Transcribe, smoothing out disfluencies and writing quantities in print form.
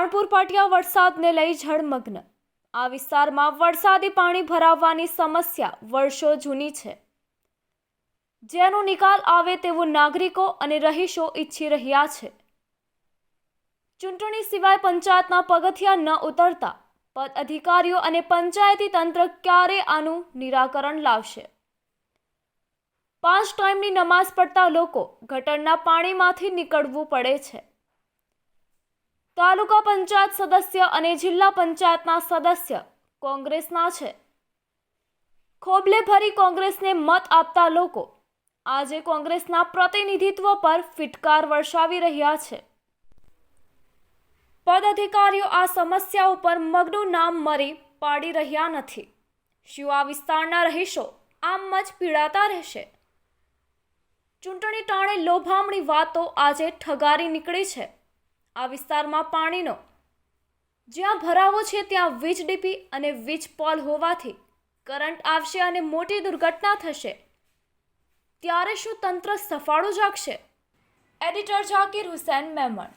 રાણપુર પાટિયા વરસાદને લઈ જળમગ્ન। આ વિસ્તારમાં વરસાદી પાણી ભરાવાની સમસ્યા વર્ષો જૂની છે, જેનો નિકાલ આવે તેવું નાગરિકો અને રહીશો ઈચ્છી રહ્યા છે। ચૂંટણી સિવાય પંચાયતના પગથિયા ન ઉતરતા પદ અધિકારીઓ અને પંચાયતી તંત્ર ક્યારે આનું નિરાકરણ લાવશે? 5 ટાઈમની નમાઝ પડતા લોકો ગટરના પાણીમાંથી નીકળવું પડે છે। તાલુકા પંચાયત સદસ્ય અને જિલ્લા પંચાયતના સદસ્ય કોંગ્રેસના છે। ખોબલે ભરી કોંગ્રેસને મત આપતા લોકો આજે કોંગ્રેસના પ્રતિનિધિત્વ પર ફિટકાર વર્ષાવી રહ્યા છે। પદ અધિકારીઓ આ સમસ્યા ઉપર મગનું નામ મરી પાડી રહ્યા નથી। શું આ વિસ્તારના રહીશો આમ જ પીડાતા રહેશે? ચૂંટણી ટાણે લોભામણી વાતો આજે ઠગારી નીકળી છે। આ વિસ્તારમાં પાણીનો જ્યાં ભરાવો છે ત્યાં વીજ ડીપી અને વીજ પોલ હોવાથી કરંટ આવશે અને મોટી દુર્ઘટના થશે। ત્યારે શું તંત્ર સફાળું જાગશે? એડિટર ઝાકીર હુસૈન મેમણ।